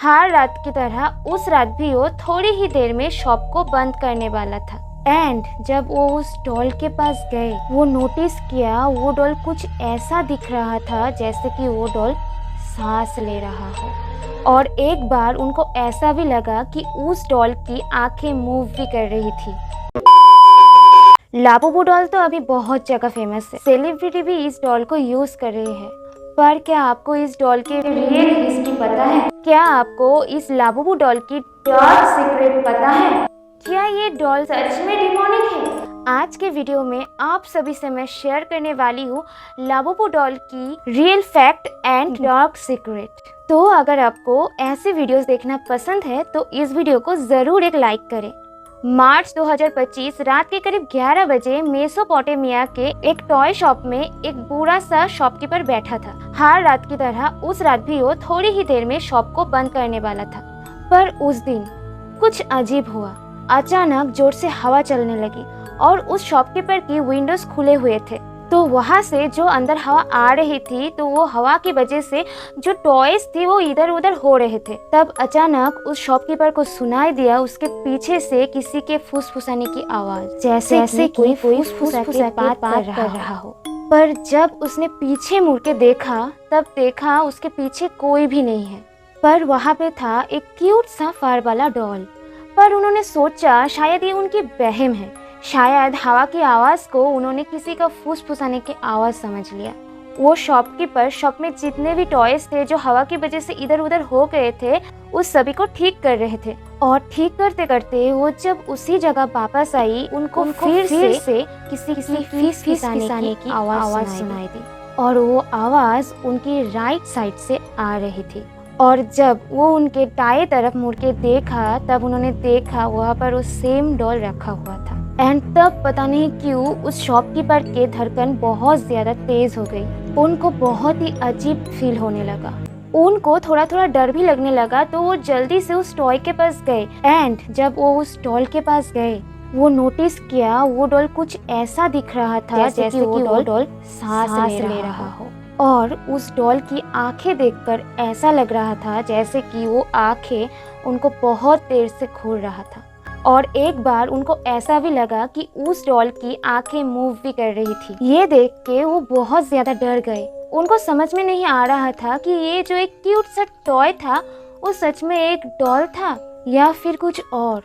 हर रात की तरह उस रात भी वो थोड़ी ही देर में शॉप को बंद करने वाला था। एंड जब वो उस डॉल के पास गए, वो नोटिस किया वो डॉल कुछ ऐसा दिख रहा था जैसे कि वो डॉल सांस ले रहा हो। और एक बार उनको ऐसा भी लगा कि उस डॉल की आंखें मूव भी कर रही थी। लाबुबू डॉल तो अभी बहुत जगह फेमस है, सेलिब्रिटी भी इस डॉल को यूज कर रहे हैं। पर क्या आपको इस डॉल की रियल हिस्ट्री पता है? क्या आपको इस लाबुबू डॉल की डार्क सीक्रेट पता है? क्या ये डॉल सच में डिमोनिक है? आज के वीडियो में आप सभी से मैं शेयर करने वाली हूँ लाबुबू डॉल की real fact and dark secret. तो अगर आपको ऐसे वीडियोस देखना पसंद है तो इस वीडियो को जरूर एक लाइक करें। मार्च 2025 रात के करीब 11 बजे मेसोपोटामिया के एक टॉय शॉप में एक बूढ़ा सा शॉपकीपर बैठा था। हर रात की तरह उस रात भी वो थोड़ी ही देर में शॉप को बंद करने वाला था। पर उस दिन कुछ अजीब हुआ। अचानक जोर से हवा चलने लगी और उस शॉपकीपर की विंडोज खुले हुए थे। तो वहां से जो अंदर हवा आ रही थी, तो वो हवा की वजह से जो टॉयज थे वो इधर उधर हो रहे थे। तब अचानक उस शॉपकीपर को सुनाई दिया उसके पीछे से किसी के फुसफुसाने की आवाज, जैसे कोई फुसफुसा के बात कर रहा हो। पर जब उसने पीछे मुड़ के देखा, तब देखा उसके पीछे कोई भी नहीं है। पर वहाँ पे था एक क्यूट सा फर वाला डॉल। पर उन्होंने सोचा शायद ये उनकी वहम है, शायद हवा की आवाज़ को उन्होंने किसी का फुसफुसाने की आवाज़ समझ लिया। वो शॉपकीपर शॉप में जितने भी टॉयज थे जो हवा की वजह से इधर उधर हो गए थे, उस सभी को ठीक कर रहे थे। और ठीक करते करते वो जब उसी जगह वापस आई, उनको फिर से किसी फीस-फीसाने की आवाज़ सुनाई दी। और वो आवाज़ उनकी राइट साइड से आ रही थी। और जब वो उनके दाएं तरफ मुड़ के देखा, तब उन्होंने देखा वहाँ पर वो सेम डॉल रखा हुआ था। एंड तब पता नहीं क्यों उस शॉपकीपर के धड़कन बहुत ज्यादा तेज हो गई। उनको बहुत ही अजीब फील होने लगा। उनको थोड़ा थोड़ा डर भी लगने लगा। तो वो जल्दी से उस टॉय के पास गए। एंड जब वो उस डॉल के पास गए, वो नोटिस किया वो डॉल कुछ ऐसा दिख रहा था जैसे कि वो डॉल सांस ले रहा हो। और उस डॉल की आंखें देखकर ऐसा लग रहा था जैसे कि वो आंखें उनको बहुत देर से घूर रहा था। और एक बार उनको ऐसा भी लगा कि उस डॉल की आंखें मूव भी कर रही थी। ये देख के वो बहुत ज्यादा डर गए। उनको समझ में नहीं आ रहा था कि ये जो एक क्यूट सा टॉय था वो सच में एक डॉल था या फिर कुछ और।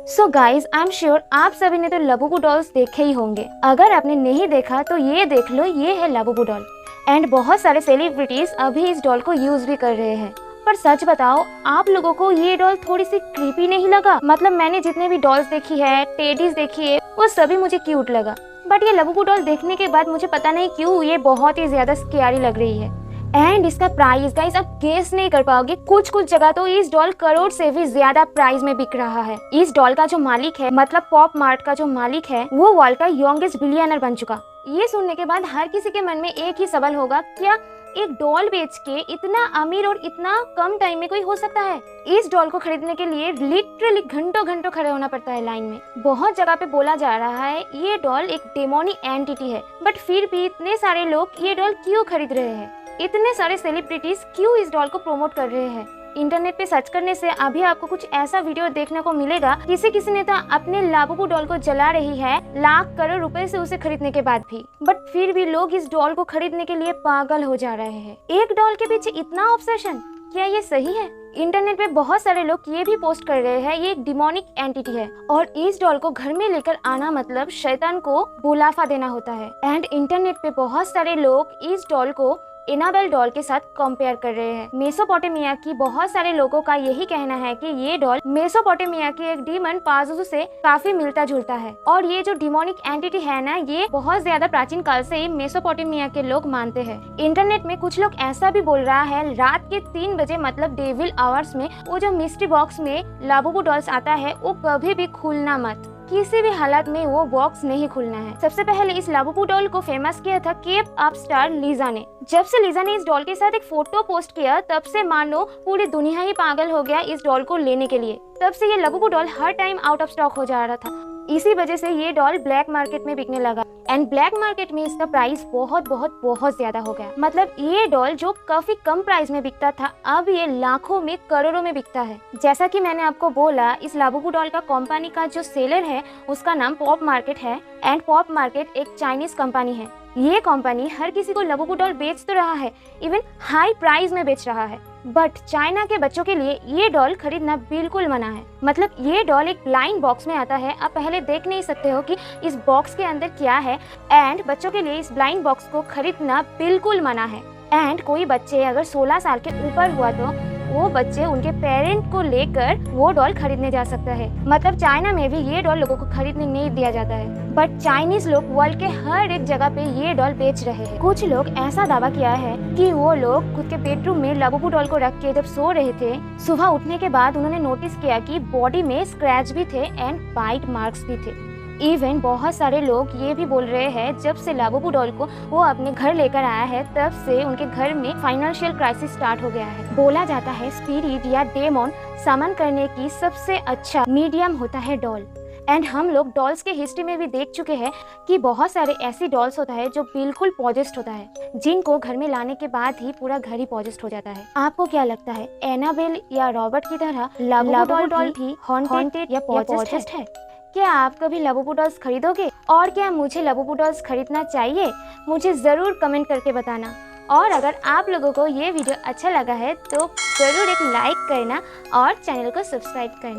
So guys, I am sure आप सभी ने तो लाबुबू डॉल्स देखे ही होंगे। अगर आपने नहीं देखा तो ये देख लो, ये है लाबुबू डॉल। एंड बहुत सारे सेलिब्रिटीज अभी इस डॉल को यूज भी कर रहे हैं। पर सच बताओ, आप लोगों को ये डॉल थोड़ी सी क्रीपी नहीं लगा? मतलब मैंने जितने भी डॉल्स देखी है, टेडीज देखी है, वो सभी मुझे क्यूट लगा। बट ये लाबुबू डॉल देखने के बाद मुझे पता नहीं क्यों ये बहुत ही ज्यादा स्कैरी लग रही है। एंड इसका प्राइस गाइस आप गेस नहीं कर पाओगे। कुछ जगह तो इस डॉल करोड़ से भी ज्यादा प्राइस में बिक रहा है। इस डॉल का जो मालिक है, मतलब पॉप मार्ट का जो मालिक है, वो वर्ल्ड का यंगेस्ट बिलियनर बन चुका। ये सुनने के बाद हर किसी के मन में एक ही सवाल होगा, क्या एक डॉल बेच के इतना अमीर और इतना कम टाइम में कोई हो सकता है? इस डॉल को खरीदने के लिए लिटरली घंटों खड़े होना पड़ता है लाइन में। बहुत जगह पे बोला जा रहा है ये डॉल एक डेमोनिक एंटिटी है। बट फिर भी इतने सारे लोग ये डॉल क्यों खरीद रहे हैं? इतने सारे सेलिब्रिटीज क्यों इस डॉल को प्रमोट कर रहे हैं? इंटरनेट पे सर्च करने से अभी आपको कुछ ऐसा वीडियो देखने को मिलेगा, किसी ने तो अपने लाबुबू डॉल को जला रही है लाख करोड़ रुपए से उसे खरीदने के बाद भी। बट फिर भी लोग इस डॉल को खरीदने के लिए पागल हो जा रहे हैं। एक डॉल के पीछे इतना ऑब्सेशन, क्या ये सही है? इंटरनेट पे बहुत सारे लोग ये भी पोस्ट कर रहे हैं ये एक डिमोनिक एंटिटी है और इस डॉल को घर में लेकर आना मतलब शैतान को बुलाफा देना होता है। एंड इंटरनेट पे बहुत सारे लोग इस डॉल को एनाबेल डॉल के साथ कंपेयर कर रहे हैं। मेसोपोटामिया की बहुत सारे लोगों का यही कहना है कि ये डॉल मेसोपोटामिया के एक डीमन पाजुजू से काफी मिलता जुलता है। और ये जो डिमोनिक एंटिटी है ना, ये बहुत ज्यादा प्राचीन काल से ही मेसोपोटामिया के लोग मानते हैं। इंटरनेट में कुछ लोग ऐसा भी बोल रहा है रात के 3 बजे मतलब डेविल आवर्स में वो जो मिस्ट्री बॉक्स में लाबुबू डॉल्स आता है वो कभी भी खोलना मत। किसी भी हालत में वो बॉक्स नहीं खुलना है। सबसे पहले इस लाबुबू डॉल को फेमस किया था केप अप स्टार लीजा ने। जब से लीजा ने इस डॉल के साथ एक फोटो पोस्ट किया, तब से मानो पूरी दुनिया ही पागल हो गया इस डॉल को लेने के लिए। तब से ये लाबुबू डॉल हर टाइम आउट ऑफ स्टॉक हो जा रहा था। इसी वजह से ये डॉल ब्लैक मार्केट में बिकने लगा। एंड ब्लैक मार्केट में इसका प्राइस बहुत ज्यादा हो गया। मतलब ये डॉल जो काफी कम प्राइस में बिकता था, अब ये लाखों में करोड़ों में बिकता है। जैसा कि मैंने आपको बोला, इस लाबुबू डॉल का कंपनी का जो सेलर है उसका नाम पॉप मार्केट है एंड पॉप मार्केट एक चाइनीज कंपनी है। ये कंपनी हर किसी को लाबुबू डॉल बेच तो रहा है, इवन हाई प्राइस में बेच रहा है, बट चाइना के बच्चों के लिए ये डॉल खरीदना बिल्कुल मना है। मतलब ये डॉल एक ब्लाइंड बॉक्स में आता है, आप पहले देख नहीं सकते हो कि इस बॉक्स के अंदर क्या है, एंड बच्चों के लिए इस ब्लाइंड बॉक्स को खरीदना बिल्कुल मना है। एंड कोई बच्चे अगर 16 साल के ऊपर हुआ तो वो बच्चे उनके पेरेंट को लेकर वो डॉल खरीदने जा सकता है। मतलब चाइना में भी ये डॉल लोगों को खरीदने नहीं दिया जाता है, बट चाइनीज लोग वर्ल्ड के हर एक जगह पे ये डॉल बेच रहे हैं। कुछ लोग ऐसा दावा किया है कि वो लोग खुद के बेडरूम में लाबुबू डॉल को रख के जब सो रहे थे, सुबह उठने के बाद उन्होंने नोटिस किया कि बॉडी में स्क्रैच भी थे एंड बाइट मार्क्स भी थे। इवन बहुत सारे लोग ये भी बोल रहे हैं जब से लाबुबू डॉल को वो अपने घर लेकर आया है तब से उनके घर में फाइनेंशियल क्राइसिस स्टार्ट हो गया है। बोला जाता है स्पिरिट या डेमन समन करने की सबसे अच्छा मीडियम होता है डॉल। एंड हम लोग डॉल्स के हिस्ट्री में भी देख चुके हैं कि बहुत सारे ऐसी डॉल्स होता है जो बिल्कुल पॉजेस्ड होता है, जिनको घर में लाने के बाद ही पूरा घर ही पॉजेस्ड हो जाता है। आपको क्या लगता है, एनाबेल या रॉबर्ट की तरह लाबुबू डॉल भी हॉन्टेड या पॉजेस्ड है? क्या आप कभी लाबुबू डॉल्स खरीदोगे? और क्या मुझे लाबुबू डॉल्स खरीदना चाहिए? मुझे ज़रूर कमेंट करके बताना। और अगर आप लोगों को ये वीडियो अच्छा लगा है तो ज़रूर एक लाइक करना और चैनल को सब्सक्राइब करना।